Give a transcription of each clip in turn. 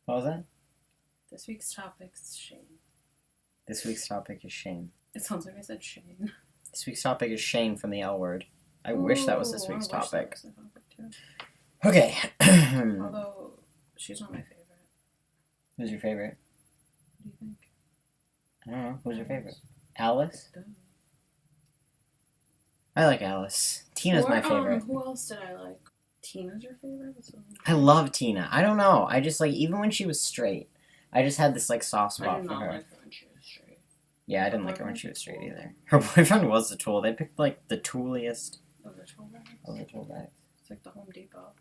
What was that? This week's topic is shame. This week's topic is shame. It sounds like I said Shane. This week's topic is shame from the L word. I wish that was this week's topic. That was the topic too. Okay. Although, she's not my favorite. Who's your favorite? What do you think? I don't know. Who's your favorite? Alice? Duh. I like Alice. Tina's my favorite. Who else did I like? Tina's your favorite? I love Tina. I don't know. I just, like, even when she was straight, I just had this, like, soft spot for her. I did not like her when she was straight. Yeah, I didn't like her when she was straight either. Her boyfriend was the tool. They picked, like, the tooliest of the tool bags. Of the tool bags. It's like the Home Depot.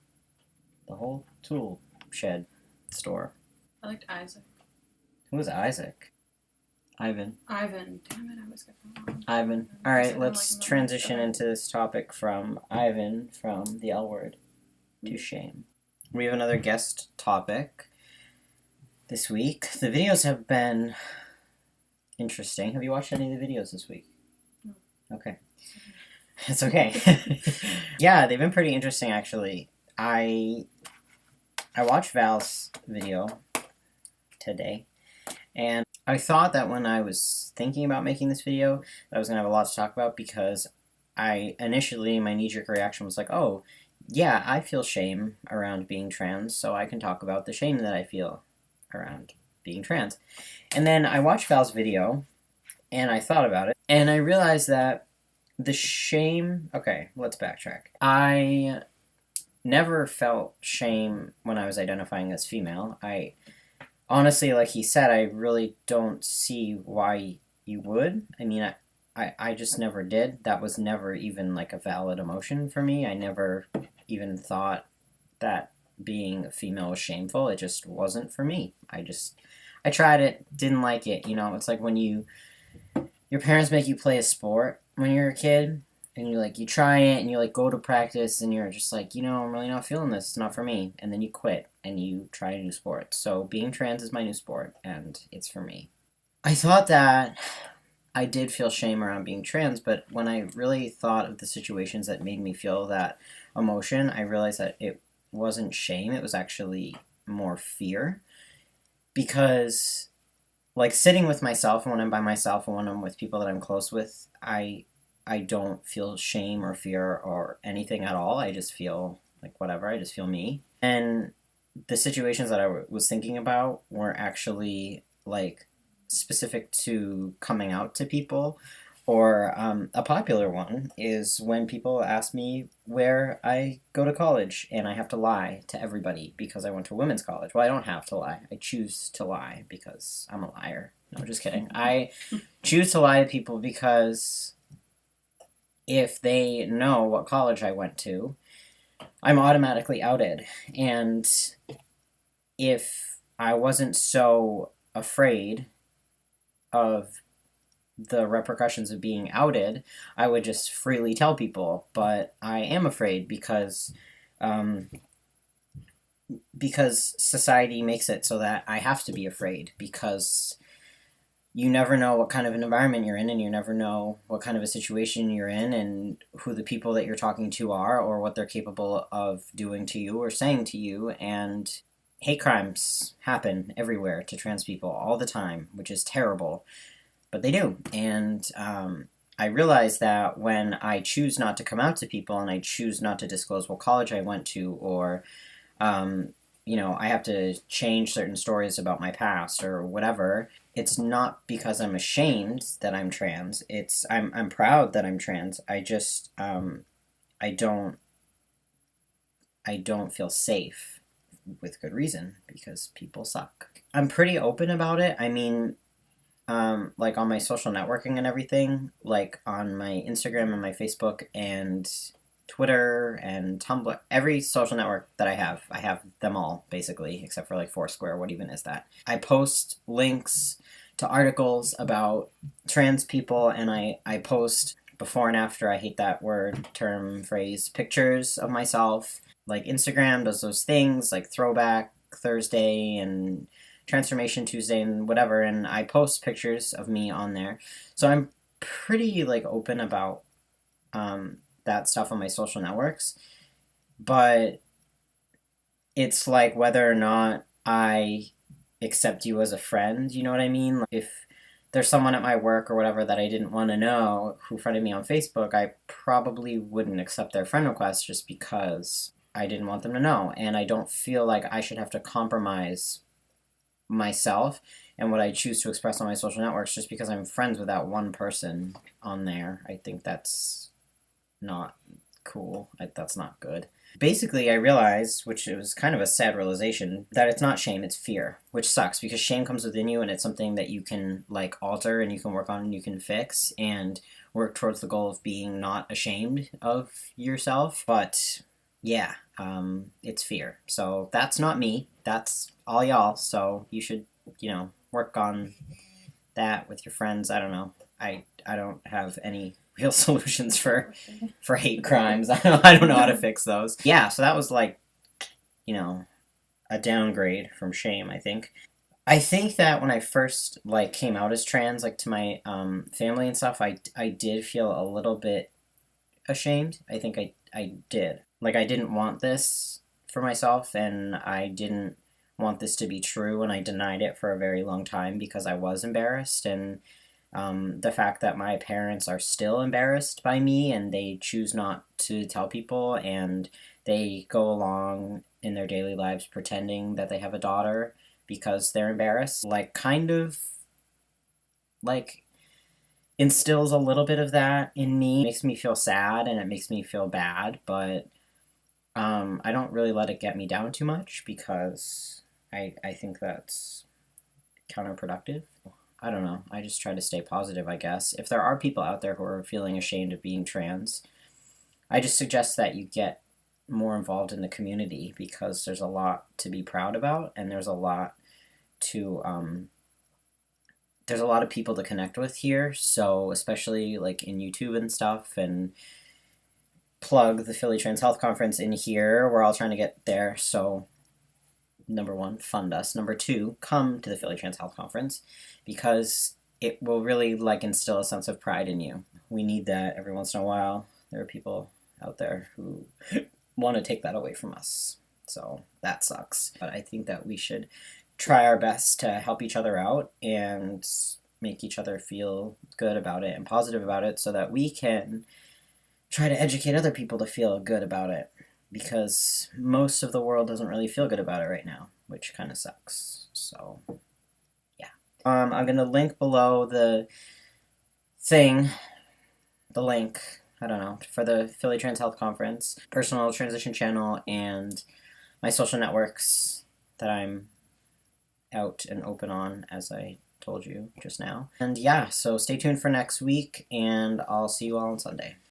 The whole tool shed store. I liked Isaac. Who was Isaac? Ivan. Damn it, I was getting that wrong. Ivan. Alright, let's transition into this topic from Ivan, from the L word, to shame. We have another guest topic this week. The videos have been interesting. Have you watched any of the videos this week? No. Okay. It's okay. Yeah, they've been pretty interesting, actually. I watched Val's video today, and I thought that when I was thinking about making this video, I was going to have a lot to talk about, because initially, my knee-jerk reaction was like, oh, yeah, I feel shame around being trans, so I can talk about the shame that I feel around being trans. And then I watched Val's video, and I thought about it, and I realized that the shame... Okay, let's backtrack. I never felt shame when I was identifying as female. Honestly, like he said, I really don't see why you would. I mean, I just never did. That was never even, like, a valid emotion for me. I never even thought that being a female was shameful. It just wasn't for me. I tried it, didn't like it. You know, it's like when your parents make you play a sport when you're a kid, and you try it, and you, like, go to practice, and you're just like, I'm really not feeling this. It's not for me. And then you quit, and you try a new sport. So being trans is my new sport, and it's for me. I thought that I did feel shame around being trans, but when I really thought of the situations that made me feel that emotion, I realized that it wasn't shame. It was actually more fear. Because, like, sitting with myself, and when I'm by myself, and when I'm with people that I'm close with, I don't feel shame or fear or anything at all. I just feel like whatever. I just feel me. And the situations that I was thinking about were actually, like, specific to coming out to people. Or a popular one is when people ask me where I go to college, and I have to lie to everybody because I went to women's college. Well, I don't have to lie. I choose to lie because I'm a liar. No, just kidding. I choose to lie to people because if they know what college I went to, I'm automatically outed. And if I wasn't so afraid of the repercussions of being outed, I would just freely tell people. But I am afraid because society makes it so that I have to be afraid, because you never know what kind of an environment you're in, and you never know what kind of a situation you're in, and who the people that you're talking to are, or what they're capable of doing to you or saying to you. And hate crimes happen everywhere to trans people all the time, which is terrible, but they do. And I realize that when I choose not to come out to people, and I choose not to disclose what college I went to, or I have to change certain stories about my past or whatever, it's not because I'm ashamed that I'm trans. I'm proud that I'm trans. I just I don't feel safe, with good reason, because people suck. I'm pretty open about it. I mean, like on my social networking and everything, like on my Instagram and my Facebook and Twitter and Tumblr, every social network that I have them all, basically, except for like Foursquare. What even is that? I post links to articles about trans people, and I post before and after, I hate that word, term, phrase, pictures of myself. Like Instagram does those things, like Throwback Thursday and Transformation Tuesday and whatever, and I post pictures of me on there. So I'm pretty, like, open about that stuff on my social networks. But it's like whether or not I accept you as a friend, you know what I mean? Like, if there's someone at my work or whatever that I didn't want to know who friended me on Facebook, I probably wouldn't accept their friend request just because I didn't want them to know. And I don't feel like I should have to compromise myself and what I choose to express on my social networks just because I'm friends with that one person on there. I think that's not cool. That's not good. Basically, I realized, which it was kind of a sad realization, that it's not shame, it's fear, which sucks because shame comes within you and it's something that you can like alter and you can work on and you can fix and work towards the goal of being not ashamed of yourself. But yeah, it's fear. So that's not me. That's all y'all. So you should, work on that with your friends. I don't know. I don't have any real solutions for hate crimes. I don't know how to fix those. Yeah, so that was like, a downgrade from shame, I think. I think that when I first like came out as trans, like to my family and stuff, I did feel a little bit ashamed. I think I did. Like I didn't want this for myself and I didn't want this to be true and I denied it for a very long time because I was embarrassed and the fact that my parents are still embarrassed by me and they choose not to tell people and they go along in their daily lives pretending that they have a daughter because they're embarrassed, like kind of like instills a little bit of that in me. It makes me feel sad and it makes me feel bad, but I don't really let it get me down too much because I think that's counterproductive. I don't know. I just try to stay positive, I guess. If there are people out there who are feeling ashamed of being trans, I just suggest that you get more involved in the community because there's a lot to be proud about and there's a lot of people to connect with here. So especially like in YouTube and stuff, and plug the Philly Trans Health Conference in here. We're all trying to get there. So number one, fund us. Number two, come to the Philly Trans Health Conference because it will really like instill a sense of pride in you. We need that every once in a while. There are people out there who want to take that away from us. So that sucks. But I think that we should try our best to help each other out and make each other feel good about it and positive about it so that we can try to educate other people to feel good about it. Because most of the world doesn't really feel good about it right now, which kind of sucks. So, yeah. I'm going to link below the link, I don't know, for the Philly Trans Health Conference, personal transition channel, and my social networks that I'm out and open on, as I told you just now. And yeah, so stay tuned for next week, and I'll see you all on Sunday.